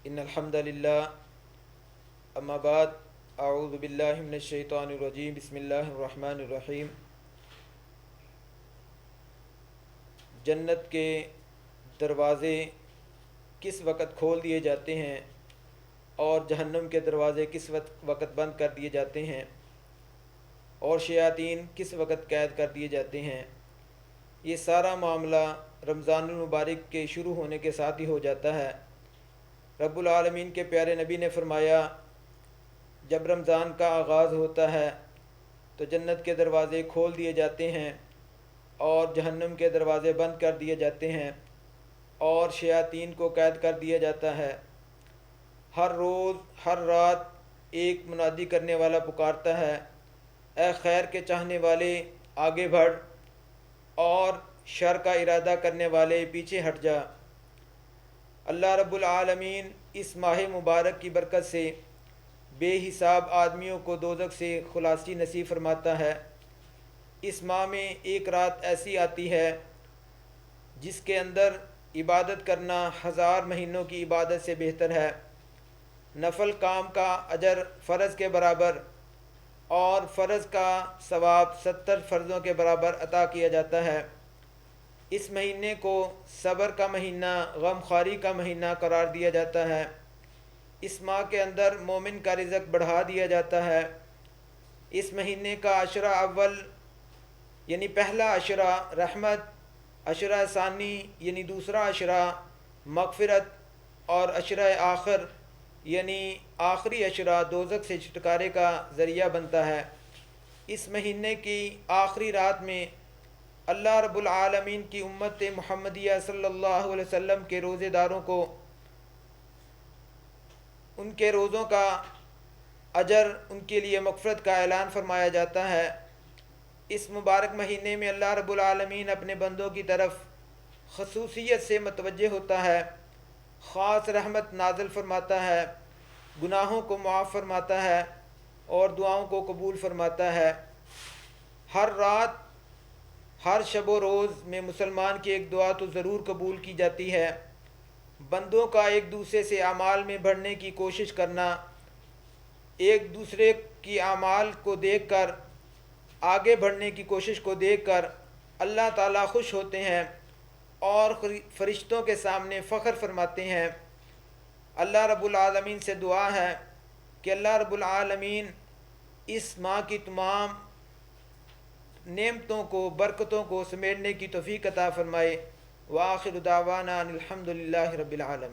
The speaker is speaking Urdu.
ان الحمد للہ اما بعد اعوذ باللہ من الشیطان الرجیم بسم اللہ الرحمن الرحیم۔ جنت کے دروازے کس وقت کھول دیے جاتے ہیں اور جہنم کے دروازے کس وقت بند کر دیے جاتے ہیں اور شیاطین کس وقت قید کر دیے جاتے ہیں، یہ سارا معاملہ رمضان المبارک کے شروع ہونے کے ساتھ ہی ہو جاتا ہے۔ رب العالمین کے پیارے نبی نے فرمایا، جب رمضان کا آغاز ہوتا ہے تو جنت کے دروازے کھول دیے جاتے ہیں اور جہنم کے دروازے بند کر دیے جاتے ہیں اور شیاطین کو قید کر دیا جاتا ہے۔ ہر روز ہر رات ایک منادی کرنے والا پکارتا ہے، اے خیر کے چاہنے والے آگے بڑھ اور شر کا ارادہ کرنے والے پیچھے ہٹ جا۔ اللہ رب العالمین اس ماہ مبارک کی برکت سے بے حساب آدمیوں کو دوزخ سے خلاصی نصیب فرماتا ہے۔ اس ماہ میں ایک رات ایسی آتی ہے جس کے اندر عبادت کرنا 1000 مہینوں کی عبادت سے بہتر ہے۔ نفل کام کا اجر فرض کے برابر اور فرض کا ثواب 70 فرضوں کے برابر عطا کیا جاتا ہے۔ اس مہینے کو صبر کا مہینہ، غم خواری کا مہینہ قرار دیا جاتا ہے۔ اس ماہ کے اندر مومن کا رزق بڑھا دیا جاتا ہے۔ اس مہینے کا عشرہ اول یعنی پہلا عشرہ رحمت، عشرہ ثانی یعنی دوسرا عشرہ مغفرت اور عشرہ آخر یعنی آخری عشرہ دوزخ سے چھٹکارے کا ذریعہ بنتا ہے۔ اس مہینے کی آخری رات میں اللہ رب العالمین کی امت محمدیہ صلی اللہ علیہ وسلم کے روزے داروں کو ان کے روزوں کا اجر، ان کے لیے مغفرت کا اعلان فرمایا جاتا ہے۔ اس مبارک مہینے میں اللہ رب العالمین اپنے بندوں کی طرف خصوصیت سے متوجہ ہوتا ہے، خاص رحمت نازل فرماتا ہے، گناہوں کو معاف فرماتا ہے اور دعاؤں کو قبول فرماتا ہے۔ ہر رات ہر شب و روز میں مسلمان کی ایک دعا تو ضرور قبول کی جاتی ہے۔ بندوں کا ایک دوسرے سے اعمال میں بڑھنے کی کوشش کرنا، ایک دوسرے کی اعمال کو دیکھ کر آگے بڑھنے کی کوشش کو دیکھ کر اللہ تعالیٰ خوش ہوتے ہیں اور فرشتوں کے سامنے فخر فرماتے ہیں۔ اللہ رب العالمین سے دعا ہے کہ اللہ رب العالمین اس ماہ کی تمام نعمتوں کو، برکتوں کو سمیٹنے کی توفیق عطا فرمائے۔ وآخر دعوانا ان الحمد للہ رب العالمین۔